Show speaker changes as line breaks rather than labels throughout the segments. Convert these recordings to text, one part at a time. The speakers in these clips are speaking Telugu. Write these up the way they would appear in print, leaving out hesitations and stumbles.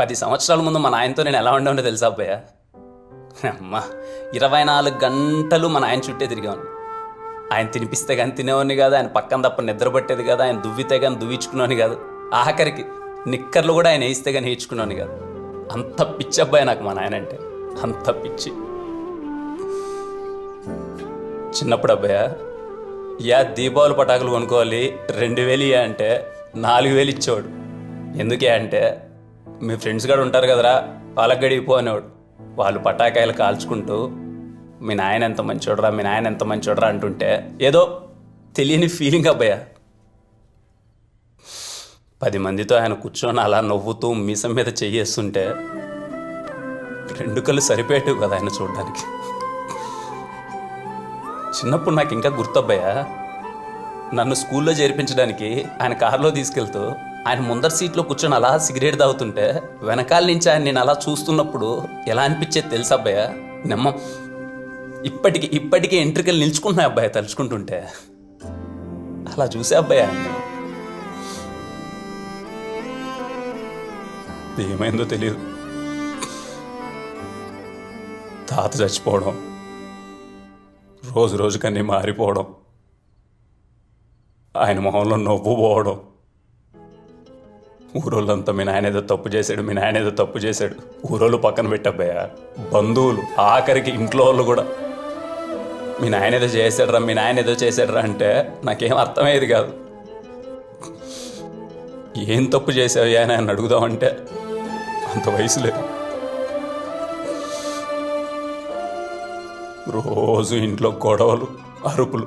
10 సంవత్సరాల ముందు మా నాయనతో నేను ఎలా ఉండేవాడినో తెలుసా అబ్బాయ? అమ్మా 24 గంటలు మా నాయన చుట్టే తిరిగాను. ఆయన తినిపిస్తే కానీ తినేవాడిని కాదు, ఆయన పక్కన తప్ప నిద్ర పట్టేది కాదు, ఆయన దువ్వితే కానీ దువ్వించుకునేవాని కాదు, ఆఖరికి నిక్కర్లు కూడా ఆయన వేయిస్తే కానీ వేయించుకునేవాని కాదు. అంత పిచ్చి అబ్బాయి నాకు మా నాయన అంటే, అంత పిచ్చి. చిన్నప్పుడు అబ్బాయ దీపావళి పటాకులు కొనుక్కోవాలి 2000 అంటే 4000 ఇచ్చేవాడు. ఎందుకే అంటే మీ ఫ్రెండ్స్ కూడా ఉంటారు కదరా, వాళ్ళకి గడిపో అనేవాడు. వాళ్ళు పటాకాయలు కాల్చుకుంటూ మీ నాయన ఎంత మంచోడరా, మీ నాయన ఎంత మంచోడరా అంటుంటే ఏదో తెలియని ఫీలింగ్ అబ్బాయ. 10 మందితో ఆయన కూర్చొని అలా నవ్వుతూ మీసం మీద చెయ్యేస్తుంటే 2 కళ్ళు సరిపోయేటివి కదా ఆయన చూడడానికి. చిన్నప్పుడు నాకు ఇంకా గుర్తబ్బాయ, నన్ను స్కూల్లో చేర్పించడానికి ఆయన కారులో తీసుకెళ్తూ ఆయన ముందర సీట్లో కూర్చొని అలా సిగరెట్ తాగుతుంటే వెనకాల నుంచి ఆయన నేను అలా చూస్తున్నప్పుడు ఎలా అనిపించేది తెలుసా అబ్బాయ? నమ్మ ఇప్పటికీ ఎంట్రికలు నిల్చుకుంటున్నాయి అబ్బాయి తలుచుకుంటుంటే. అలా చూసే అబ్బాయి ఆయన. ఏమైందో తెలియదు, తాత చచ్చిపోవడం, రోజుకన్నీ మారిపోవడం, ఆయన మొహంలో నవ్వు పోవడం, ఊరోళ్ళంతా మీ నాయన ఏదో తప్పు చేశాడు, మీ నాయన ఏదో తప్పు చేశాడు, ఊరోళ్ళు పక్కన పెట్టబ్బయ్యా, బంధువులు, ఆఖరికి ఇంట్లో వాళ్ళు కూడా మీ నాయన ఏదో చేశాడురా, మీ నాయన ఏదో చేశాడురా అంటే నాకేం అర్థమయ్యేది కాదు. ఏం తప్పు చేసావు అని ఆయన అడుగుదామంటే అంత వయసు లేదు. రోజు ఇంట్లో గొడవలు, అరుపులు.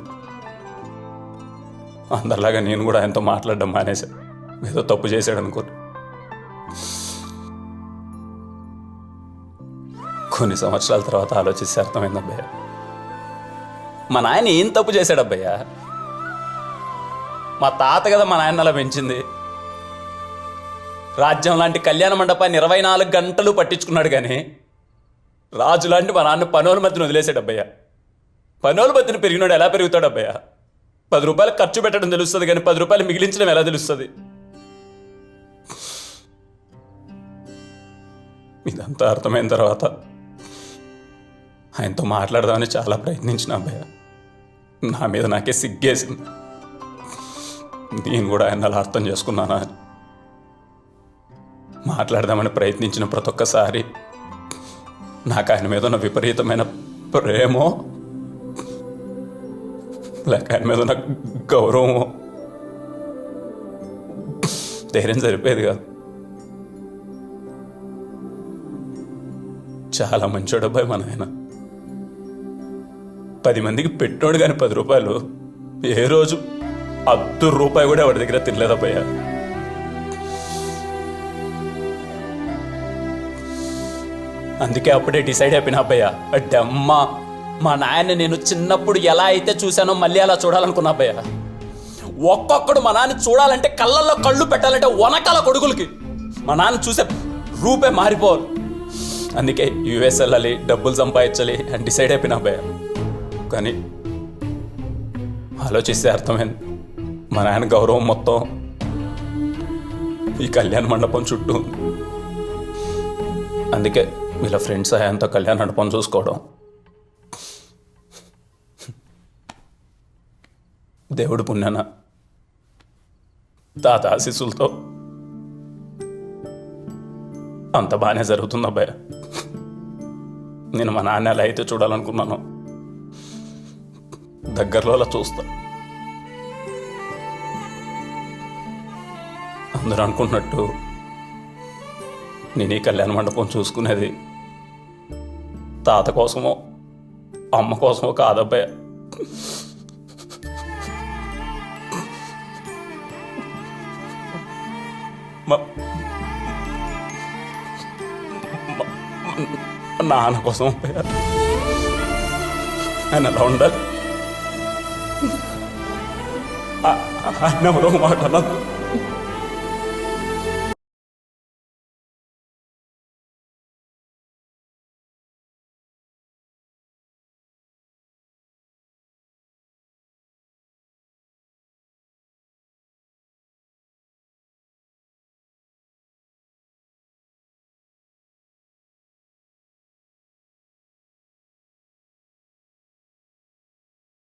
అందరిలాగా నేను కూడా ఆయనతో మాట్లాడడం మానేశా, ఏదో తప్పు చేశాడు అనుకో. కొన్ని సంవత్సరాల తర్వాత ఆలోచిస్తే అర్థమైంది అబ్బయ్య, మా నాయన ఏం తప్పు చేశాడు అబ్బయ్య? మా తాత కదా మా నాయన అలా పెంచింది. రాజ్యం లాంటి కళ్యాణ మండపాన్ని 24 గంటలు పట్టించుకున్నాడు, కానీ రాజు లాంటి మా నాన్న పనోల మధ్యన వదిలేశాడు అబ్బయ్య. పనోల మధ్యన పెరిగినాడు ఎలా పెరుగుతాడు అబ్బయ్య? 10 రూపాయలు ఖర్చు పెట్టడం తెలుస్తుంది, కానీ 10 రూపాయలు మిగిలించడం ఎలా తెలుస్తుంది? ఇదంతా అర్థమైన తర్వాత ఆయనతో మాట్లాడదామని చాలా ప్రయత్నించిన అబ్బయ్య. నా మీద నాకే సిగ్గేసింది. నేను కూడా ఆయన అలా అర్థం చేసుకున్నానా అని. మాట్లాడదామని ప్రయత్నించిన ప్రతి ఒక్కసారి నాకు ఆయన మీద ఉన్న విపరీతమైన ప్రేమో లేక ఆయన మీద ఉన్న గౌరవమో ధైర్యం సరిపోయేది కాదు. చాలా మంచోడు అబ్బాయి మన ఆయన. 10 మందికి పెట్టినోడు కానీ 10 రూపాయలు ఏ రోజు ₹1 కూడా వాడి దగ్గర తినలేదబ్బయ్యా. అందుకే అప్పుడే డిసైడ్ అయిపోయినా అబ్బయ్య, అంటే అమ్మా మా నాయన నేను చిన్నప్పుడు ఎలా అయితే చూశానో మళ్ళీ అలా చూడాలనుకున్నా అబ్బయ్య. ఒక్కొక్కడు మా నాన్న చూడాలంటే కళ్ళల్లో కళ్ళు పెట్టాలంటే వనకాల కొడుకులకి మా నాన్న చూసే రూపే మారిపోవాలి. అందుకే యుఎస్ వెళ్ళాలి, డబ్బులు సంపాదించాలి అని డిసైడ్ అయిపోయినా అబ్బయ్య. కానీ ఆలోచిస్తే అర్థమైంది, మా నాయన గౌరవం మొత్తం ఈ కళ్యాణ మండపం చుట్టూ. అందుకే వీళ్ళ ఫ్రెండ్స్ ఆయనతో కళ్యాణ మండపం చూసుకోవడం, దేవుడి పుణ్యాన తాత ఆశీస్సులతో అంత బాగానే జరుగుతుంది అబ్బాయి. నేను మా నాన్న ఎలా అయితే చూడాలనుకున్నాను దగ్గరలో అలా చూస్తా. అందరూ అనుకున్నట్టు నేను ఈ కళ్యాణ మండపం చూసుకునేది తాత కోసమో అమ్మ కోసమో కాదబ్బాయ. నాన్న కోసం అబ్బాయ. ఆయన ఎలా ఉండాలి, ఆయన ఎవరో మాట అన్నది